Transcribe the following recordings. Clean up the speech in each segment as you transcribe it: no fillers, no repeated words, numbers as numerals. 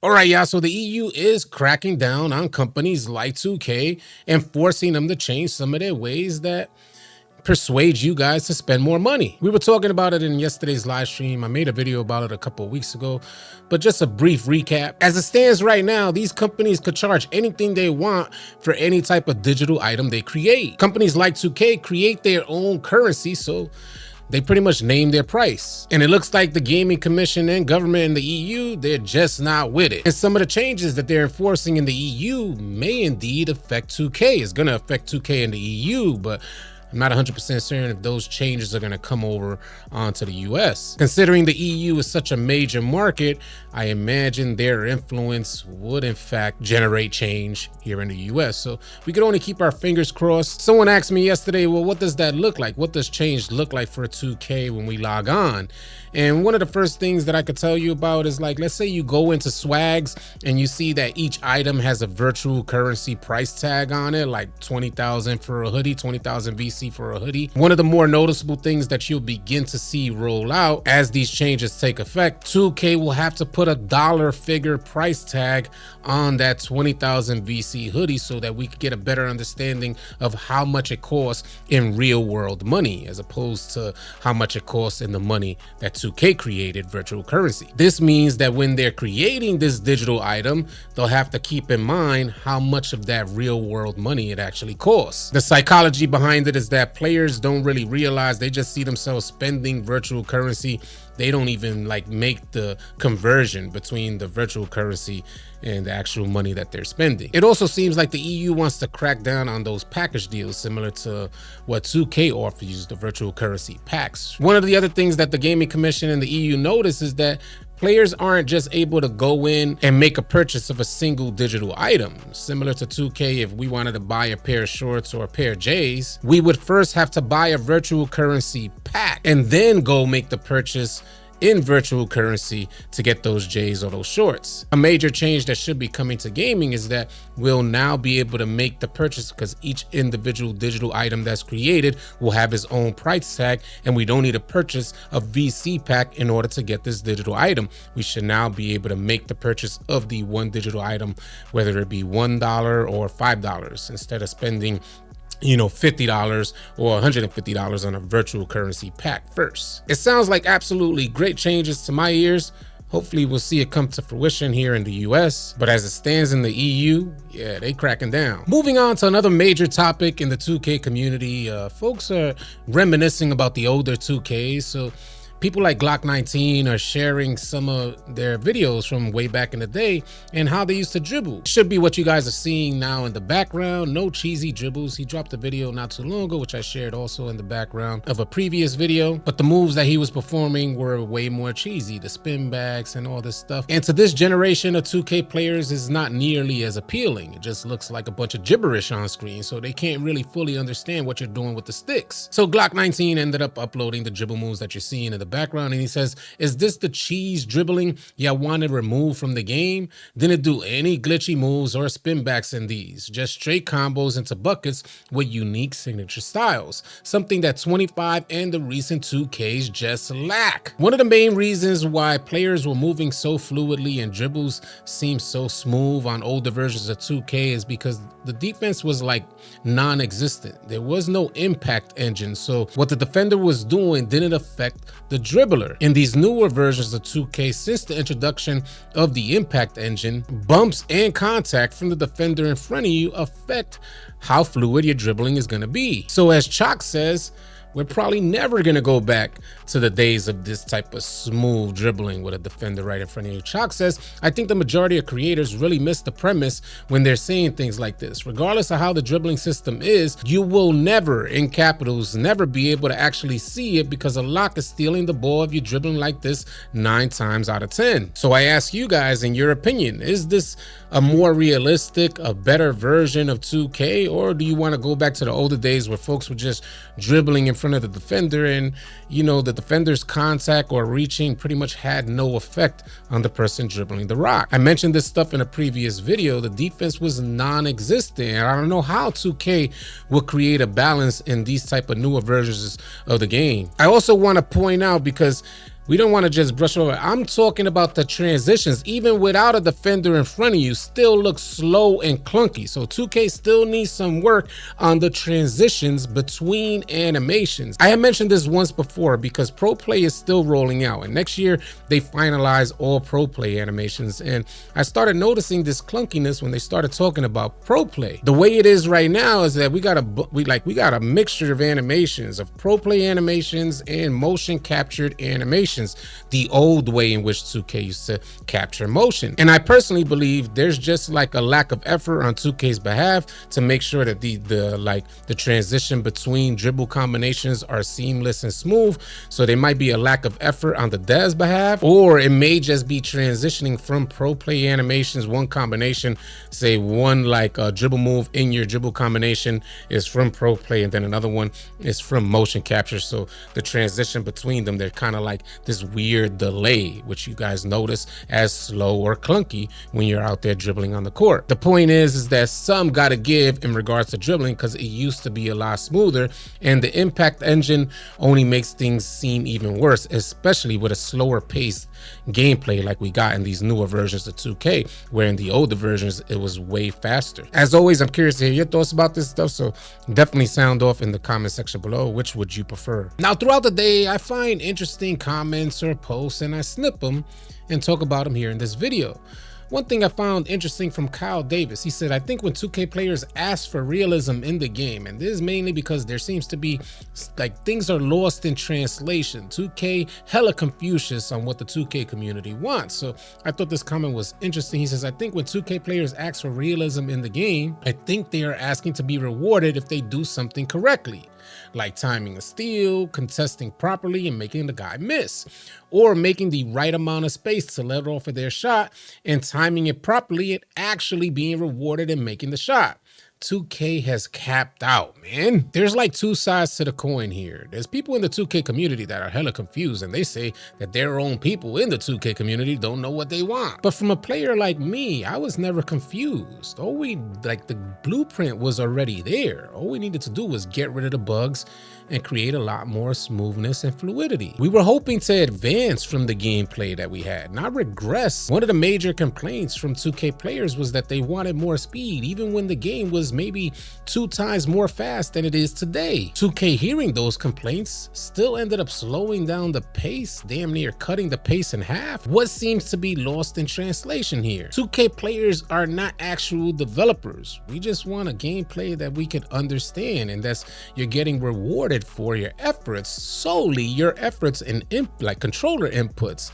All right, yeah. So the EU is cracking down on companies like 2K and forcing them to change some of their ways that persuade you guys to spend more money. We were talking about it in yesterday's live stream. I made a video about it a couple of weeks ago, but just a brief recap. As it stands right now, these companies could charge anything they want for any type of digital item they create. Companies like 2K create their own currency, so they pretty much name their price. And it looks like the Gaming Commission and government in the EU, they're just not with it. And some of the changes that they're enforcing in the EU may indeed affect 2K. It's gonna affect 2K in the EU, but I'm not 100% certain if those changes are going to come over onto the US. Considering the EU is such a major market, I imagine their influence would in fact generate change here in the US. So we could only keep our fingers crossed. Someone asked me yesterday, well, what does that look like? What does change look like for 2K when we log on? And one of the first things that I could tell you about is, like, let's say you go into Swags and you see that each item has a virtual currency price tag on it, like 20,000 for a hoodie, 20,000 VC for a hoodie. One of the more noticeable things that you'll begin to see roll out as these changes take effect, 2K will have to put a dollar figure price tag on that 20,000 VC hoodie so that we could get a better understanding of how much it costs in real world money, as opposed to how much it costs in the money that 2K created virtual currency. This means that when they're creating this digital item, they'll have to keep in mind how much of that real world money it actually costs. The psychology behind it is that players don't really realize, they just see themselves spending virtual currency. They don't even like make the conversion between the virtual currency and the actual money that they're spending. It also seems like the EU wants to crack down on those package deals, similar to what 2K offers, the virtual currency packs. One of the other things that the Gaming Commission and the EU notice is that players aren't just able to go in and make a purchase of a single digital item. Similar to 2K, if we wanted to buy a pair of shorts or a pair of J's, we would first have to buy a virtual currency pack and then go make the purchase in virtual currency to get those J's or those shorts. A major change that should be coming to gaming is that we'll now be able to make the purchase because each individual digital item that's created will have its own price tag, and we don't need to purchase a VC pack in order to get this digital item. We should now be able to make the purchase of the one digital item, whether it be $1 or $5, instead of spending $50 or $150 on a virtual currency pack first. It sounds like absolutely great changes to my ears. Hopefully we'll see it come to fruition here in the US, but as it stands in the EU, yeah, they cracking down. Moving on to another major topic in the 2K community, folks are reminiscing about the older 2Ks. So people like Glock19 are sharing some of their videos from way back in the day and how they used to dribble. Should be what you guys are seeing now in the background. No cheesy dribbles. He dropped a video not too long ago, which I shared also in the background of a previous video. But the moves that he was performing were way more cheesy, the spin backs and all this stuff. And to this generation of 2K players, is not nearly as appealing. It just looks like a bunch of gibberish on screen, so they can't really fully understand what you're doing with the sticks. So Glock19 ended up uploading the dribble moves that you're seeing in the background, and he says, is this the cheese dribbling y'all wanted removed from the game? Didn't do any glitchy moves or spin backs in these, just straight combos into buckets with unique signature styles, something that 25 and the recent 2Ks just lack. One of the main reasons why players were moving so fluidly and dribbles seemed so smooth on older versions of 2K is because the defense was like non-existent. There was no impact engine, so what the defender was doing didn't affect the dribbler. In these newer versions of 2K, since the introduction of the impact engine, bumps and contact from the defender in front of you affect how fluid your dribbling is going to be. So as Chalk says, we're probably never going to go back to the days of this type of smooth dribbling with a defender right in front of you. Chalk says, I think the majority of creators really miss the premise when they're saying things like this. Regardless of how the dribbling system is, you will never, in capitals, never be able to actually see it because a lock is stealing the ball if you're dribbling like this 9 times out of 10. So I ask you guys, in your opinion, is this a more realistic, a better version of 2K, or do you want to go back to the older days where folks were just dribbling in front of the defender and, the defender's contact or reaching pretty much had no effect on the person dribbling the rock? I mentioned this stuff in a previous video. The defense was non-existent. I don't know how 2K will create a balance in these type of newer versions of the game. I also want to point out, because We don't want to just brush over. I'm talking about the transitions. Even without a defender in front of you, still looks slow and clunky. So 2K still needs some work on the transitions between animations. I have mentioned this once before because Pro Play is still rolling out, and next year they finalize all Pro Play animations. And I started noticing this clunkiness when they started talking about Pro Play. The way it is right now is that we got a mixture of animations, of Pro Play animations and motion captured animations, the old way in which 2K used to capture motion. And I personally believe there's just like a lack of effort on 2K's behalf to make sure that the transition between dribble combinations are seamless and smooth. So there might be a lack of effort on the devs behalf, or it may just be transitioning from Pro Play animations. One combination, say one like a dribble move in your dribble combination is from Pro Play, and then another one is from motion capture. So the transition between them, they're kind of like this weird delay, which you guys notice as slow or clunky when you're out there dribbling on the court. The point is that some got to give in regards to dribbling, because it used to be a lot smoother, and the impact engine only makes things seem even worse, especially with a slower paced gameplay like we got in these newer versions of 2K, where in the older versions it was way faster. As always, I'm curious to hear your thoughts about this stuff, so definitely sound off in the comment section below. Which would you prefer? Now, throughout the day, I find interesting comments or posts and I snip them and talk about them here in this video. One thing I found interesting from Kyle Davis, he said, I think when 2K players ask for realism in the game, and this is mainly because there seems to be like things are lost in translation. 2K hella Confucius on what the 2K community wants. So I thought this comment was interesting. He says, I think when 2K players ask for realism in the game, I think they are asking to be rewarded if they do something correctly, like timing a steal, contesting properly and making the guy miss, or making the right amount of space to let off of their shot and timing it properly and actually being rewarded and making the shot. 2K has capped out, man. There's like two sides to the coin here. There's people in the 2K community that are hella confused, and they say that their own people in the 2K community don't know what they want. But from a player like me, I was never confused. The blueprint was already there. All we needed to do was get rid of the bugs and create a lot more smoothness and fluidity. We were hoping to advance from the gameplay that we had, not regress. One of the major complaints from 2K players was that they wanted more speed, even when the game was maybe 2 times more fast than it is today. 2K, hearing those complaints, still ended up slowing down the pace, damn near cutting the pace in half. What seems to be lost in translation here? 2K players are not actual developers. We just want a gameplay that we can understand, and that's you're getting rewarded for your efforts, solely your efforts and controller inputs.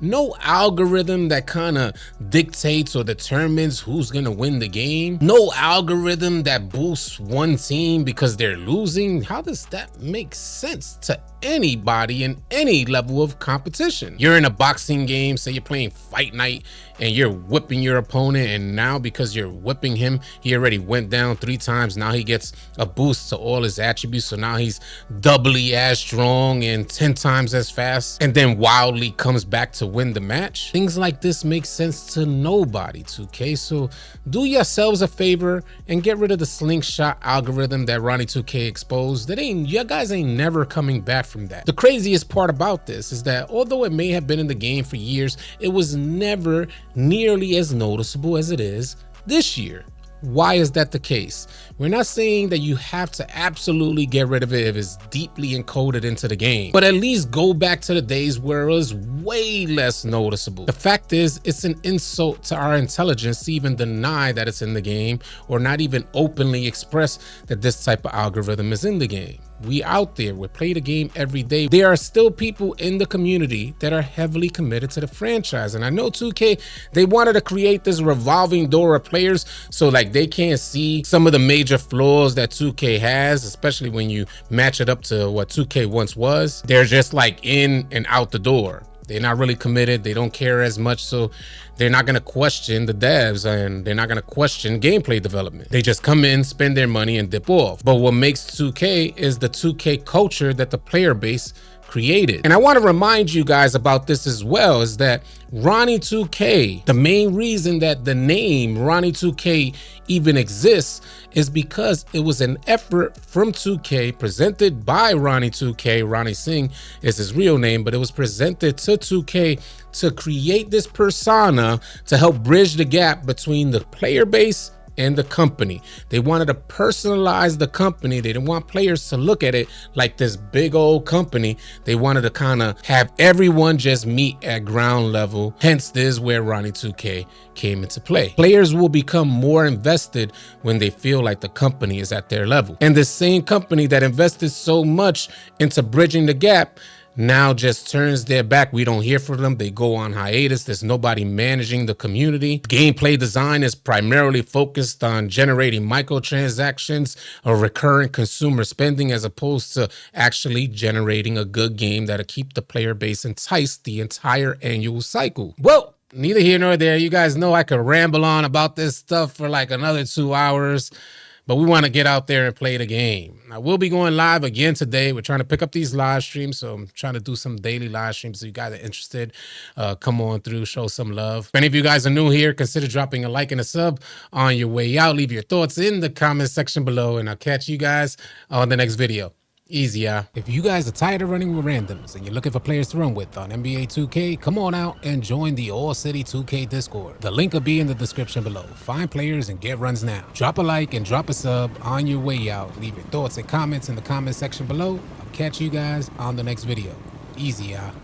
No algorithm that kind of dictates or determines who's going to win the game. No algorithm that boosts one team because they're losing. How does that make sense to anybody in any level of competition? You're in a boxing game, say you're playing Fight Night, and you're whipping your opponent, and now because you're whipping him, he already went down 3 times. Now he gets a boost to all his attributes, so now he's doubly as strong and 10 times as fast, and then wildly comes back to win the match. Things like this make sense to nobody, 2K. So do yourselves a favor and get rid of the slingshot algorithm that Ronnie 2K exposed. You guys ain't never coming back from that. The craziest part about this is that although it may have been in the game for years, it was never nearly as noticeable as it is this year. Why is that the case? We're not saying that you have to absolutely get rid of it if it's deeply encoded into the game, but at least go back to the days where it was way less noticeable. The fact is, it's an insult to our intelligence to even deny that it's in the game, or not even openly express that this type of algorithm is in the game. We out there, we play the game every day. There are still people in the community that are heavily committed to the franchise. And I know 2K, they wanted to create this revolving door of players so like they can't see some of the major flaws that 2K has, especially when you match it up to what 2K once was. They're just like in and out the door. They're not really committed. They don't care as much. So they're not going to question the devs, and they're not going to question gameplay development. They just come in, spend their money, and dip off. But what makes 2K is the 2K culture that the player base created. And I want to remind you guys about this as well, is that Ronnie 2K, the main reason that the name Ronnie 2K even exists is because it was an effort from 2K presented by Ronnie 2K. Ronnie Singh is his real name, but it was presented to 2K to create this persona to help bridge the gap between the player base and the company. They wanted to personalize the company. They didn't want players to look at it like this big old company. They wanted to kind of have everyone just meet at ground level. Hence, this is where Ronnie 2K came into play. Players will become more invested when they feel like the company is at their level. And the same company that invested so much into bridging the gap now just turns their back. We don't hear from them. They go on hiatus. There's nobody managing the community. Gameplay design is primarily focused on generating microtransactions or recurring consumer spending, as opposed to actually generating a good game that'll keep the player base enticed the entire annual cycle. Well, neither here nor there. You guys know I could ramble on about this stuff for like another 2 hours. But we want to get out there and play the game. I will be going live again today. We're trying to pick up these live streams, so I'm trying to do some daily live streams. So you guys are interested, come on through, show some love. If any of you guys are new here, consider dropping a like and a sub on your way out. Leave your thoughts in the comment section below, and I'll catch you guys on the next video. Easy, yeah. If you guys are tired of running with randoms and you're looking for players to run with on NBA 2K, come on out and join the AllCity 2K Discord. The link will be in the description below. Find players and get runs now. Drop a like and drop a sub on your way out. Leave your thoughts and comments in the comment section below. I'll catch you guys on the next video. Easy, yeah.